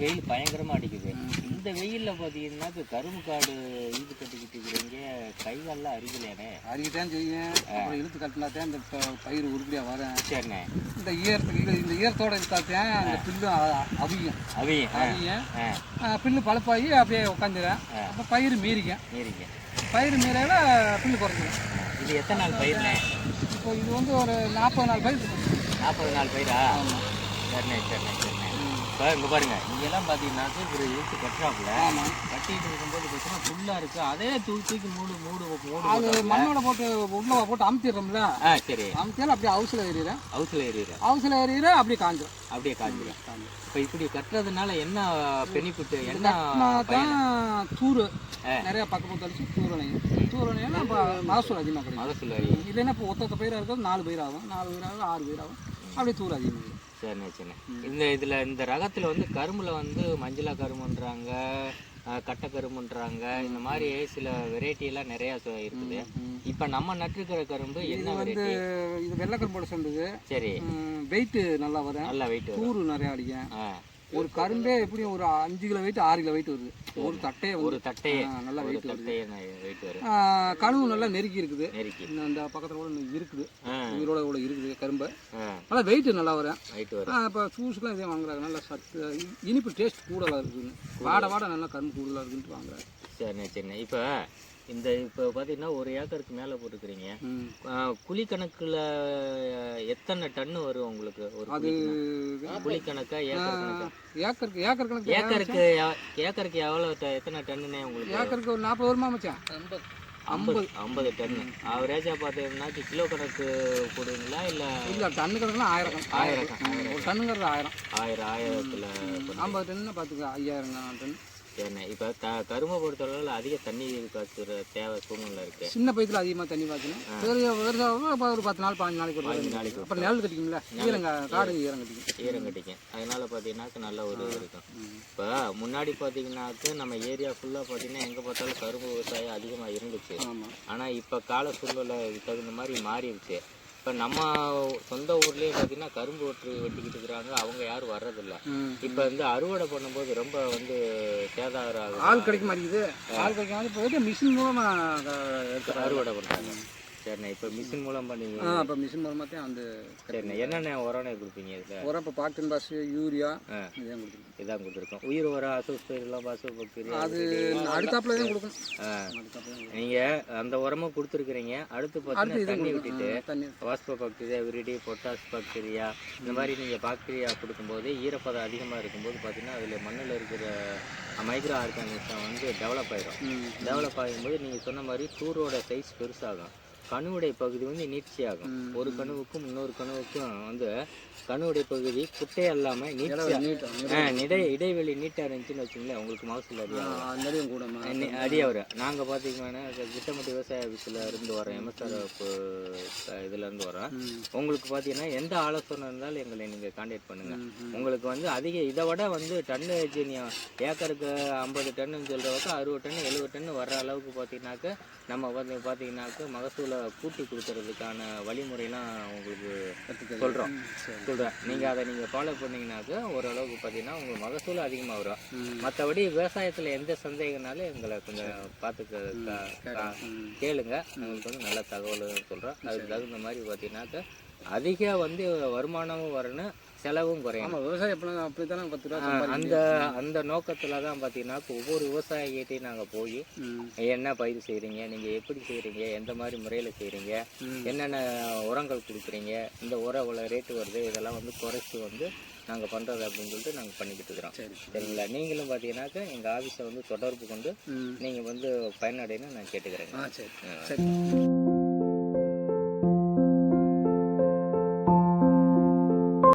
வெயில் பயங்கரமாக அடிக்குது. இந்த வெயிலில் பார்த்தீங்கன்னா கரும்பு காடு ஈடு கட்டிக்கிட்டு இருக்கிறீங்க, கைகாலெலாம் அரிக்கலையானே? அரிக்கத்தான் செய்யும். அப்புறம் இழுத்து கட்டினாத்தான் இந்த பயிர் உருப்படியாக வரேன். சரிண்ணே. இந்த ஈரத்தோட இருக்காத்தான் அந்த பில்லு அவியும் பில்லு பழுப்பாகி அப்படியே உட்காந்துறேன். அப்போ பயிர் மீறிக்கும். பயிர் மீறையில பில்லு குறைஞ்சிடும். இது எத்தனை நாள் பயிர்ண்ணே? இப்போ இது வந்து ஒரு 40 நாள் பயிர். 40 நாள் பயிரா? சரிண்ணே. இப்போ இங்கே பாருங்க, இங்கெல்லாம் பார்த்தீங்கன்னாக்க ஒரு இழுத்து கட்டுறாப்புல கட்டிட்டு இருக்கும்போது பார்த்தீங்கன்னா ஃபுல்லாக இருக்குது. அதே தூக்கி மூடு அது மண்ணோட போட்டு உள்ள போட்டு அமுத்திடுறோம்ல. சரி, அமுத்தியாலும் அப்படியே ஹவுஸில் ஏறிடுறேன் அப்படியே காஞ்சிடும். இப்போ இப்படி கட்டுறதுனால என்ன பெனிஃபிட்? என்ன தூர் நிறைய பக்கம் அடிச்சு தூரணையா மகசூல் அதிகமாக கிடைக்கும். இல்லைன்னா இப்போ ஒத்த பயிராக இருக்கிறது 4 பயிர் ஆகும், 6 பயிர் ஆகும். அப்படியே தூர் அதிகமாக. சரிண்ணே. இந்த ரகத்தில் வந்து கரும்புல வந்து மஞ்சளா கரும்புன்றாங்க, கட்டை கரும்புன்றாங்க, இந்த மாதிரி சில வெரைட்டியெல்லாம் நிறையா இருக்குது. இப்போ நம்ம நட்டுருக்கிற கரும்பு என்ன வெரைட்டி? இது வெள்ளை கரும்போட சொல்லுது. சரி, வெயிட் நல்லா வரும். நல்லா வெயிட், தூர் நிறையா அடிக்கும். ஒரு கரும்பே எப்படியும் ஒரு 5 கிலோ வெயிட் 6 கிலோ வெயிட் வருது. ஒரு தட்டையே நல்லா வெயிட் வரும். கழுவு நல்லா நெருக்கி இருக்குது. அந்த பக்கத்தில் கூட இருக்குது, உயிரோட கூட இருக்குது கரும்பு. நல்லா வெயிட் நல்லா வரும். இப்போ ஜூஸ்லாம் இதே வாங்குறாங்க. நல்லா சத்து, இனிப்பு டேஸ்ட் கூடுதலாக இருக்குதுன்னு, வாட நல்லா கரும்பு கூடுதலாக இருக்குன்ட்டு வாங்குறாங்க. சரிண்ணே. இப்போ பார்த்தீங்கன்னா 1 ஏக்கருக்கு மேலே போட்டுக்கிறீங்க. குழி கணக்கில் எத்தனை டன்னு வரும் உங்களுக்கு? ஒரு அது குழி கணக்கா ஏக்கருக்கு எவ்வளோ எத்தனை டன்னுனே உங்களுக்கு? ஏக்கருக்கு ஒரு 40 வருமா மச்சான்? 50 டன்னு. ஆவரேஜாக பார்த்தீங்கன்னா கிலோ கணக்கு போடுவீங்களா? இல்லை டன்னு கணக்குனா 1000 ஒரு டன்னுங்கிறது 1000. 1000த்தில் 50 டன்னு பார்த்துக்க 5000 டன். சரிண்ணே. இப்போ கரும்பை பொறுத்தளவில் அதிக தண்ணி காய்ச்சுற தேவை சூழ்நிலை இருக்குது. சின்ன பயித்தில் அதிகமாக தண்ணி காய்ச்சணும். ஒரு 10 நாள் 15 நாளைக்கு அப்புறம் நிழல் கட்டிக்கும்ல, காடு ஈரம் கட்டிக்கும். அதனால பார்த்தீங்கன்னாக்க நல்ல ஒரு இருக்கும். இப்போ முன்னாடி பார்த்தீங்கன்னாக்க நம்ம ஏரியா ஃபுல்லாக பார்த்தீங்கன்னா எங்கே பார்த்தாலும் கரும்பு விவசாயம் அதிகமாக இருந்துச்சு. ஆனால் இப்போ கால சூழ்நிலை தகுந்த மாதிரி மாறிடுச்சு. இப்போ நம்ம சொந்த ஊர்லேயே பார்த்தீங்கன்னா கரும்பு வெட்டிக்கிட்டு இருக்கிறாங்க, அவங்க யாரும் வர்றதில்ல. இப்போ வந்து அறுவடை பண்ணும்போது ரொம்ப வந்து சேதாரம் ஆகுது. ஆள் கிடைக்க மாட்டேங்குது. இப்போ மிஷின் மூலமாக அறுவடை பண்ணுறாங்க. சரிண்ணே. இப்போ மிஷின் மூலம் பண்ணீங்க? இப்போ மிஷின் மூலமாக தான் வந்து. சரிண்ணே. என்னென்ன உரம் கொடுப்பீங்க இதில்? உரம் இப்போ பாக்டின் பாஸ், யூரியா இதான் கொடுத்துருக்கோம். உயிர் உரம், அசோஸ்பெரிலாம், பாசோபாக்டீரியா அது அடுத்தாப்புல தான் கொடுக்கும். நீங்கள் அந்த உரமும் கொடுத்துருக்குறீங்க. அடுத்து பார்த்தீங்கன்னா தண்ணி விட்டுட்டு பாஸ்போபாக்டீரியா, விரிடி, பொட்டாஸ் பாக்டீரியா, இந்த மாதிரி நீங்கள் பாக்டீரியா கொடுக்கும்போது ஈரப்பதம் அதிகமாக இருக்கும்போது பார்த்தீங்கன்னா அதில் மண்ணில் இருக்கிற மைக்ரோ ஆர்கானிசம் வந்து டெவலப் ஆகும்போது நீங்கள் சொன்ன மாதிரி தூரோட சைஸ் பெருசாகும். கணுவுடைய பகுதி வந்து நீட்சியாகும். ஒரு கணுவுக்கும் இன்னொரு கணுவுக்கும் வந்து கணுவுடைய பகுதி குட்டையாக இல்லாமல் இடைவெளி நீட்டாக இருந்துச்சுன்னு வச்சுங்களேன், உங்களுக்கு மகசூல் அதிகம் வரும். நாங்கள் பார்த்தீங்கன்னா திட்டமிட்ட விவசாய ஆஃபீஸில் இருந்து வரோம், எம்எஸ்ஆர்எஃப் இதுலேருந்து வரோம். உங்களுக்கு பார்த்தீங்கன்னா எந்த ஆலோசனை இருந்தாலும் எங்களை நீங்கள் கான்டாக்ட் பண்ணுங்கள். உங்களுக்கு வந்து அதிக இதை விட வந்து டன்னு ஏக்கருக்கு 50 டன்னுன்னு சொல்கிறவங்க 60 டன்னு 70 டன்னு வர்ற அளவுக்கு பார்த்தீங்கன்னாக்க நம்ம வந்து பார்த்தீங்கன்னாக்க மகசூலை கூட்டி கொடுக்கறதுக்கான வழிமுறைலாம் உங்களுக்கு சொல்கிறேன். நீங்கள் அதை ஃபாலோ பண்ணிங்கனாக்க ஓரளவுக்கு பார்த்தீங்கன்னா உங்களுக்கு மகசூல் அதிகமாக வரும். மற்றபடி விவசாயத்தில் எந்த சந்தேகனாலும் எங்களை கொஞ்சம் பார்த்து கேளுங்க. உங்களுக்கு வந்து நல்ல தகவல் சொல்கிறோம். அதுக்கு தகுந்த மாதிரி பார்த்தீங்கன்னாக்க அதிக வந்து வருமானமும் வரணும், செலவும் குறையும். விவசாயம் அப்படித்தானே 10 ரூபா அந்த நோக்கத்தில் தான் பார்த்தீங்கன்னா ஒவ்வொரு விவசாயிகிட்டையும் நாங்கள் போய் என்ன பயிர் செய்கிறீங்க, நீங்கள் எப்படி செய்கிறீங்க, எந்த மாதிரி முறையில் செய்கிறீங்க, என்னென்ன உரங்கள் கொடுக்குறீங்க, இந்த உரம் இவ்வளோ ரேட்டு வருது, இதெல்லாம் வந்து குறைச்சி வந்து நாங்கள் பண்ணுறது அப்படின்னு சொல்லிட்டு நாங்கள் பண்ணிக்கிட்டு இருக்கிறோம். சரிங்களா? நீங்களும் பார்த்தீங்கன்னாக்க எங்கள் ஆஃபீஸை வந்து தொடர்பு கொண்டு நீங்கள் வந்து பயனடைன்னு நான் கேட்டுக்கிறேங்க. சரி.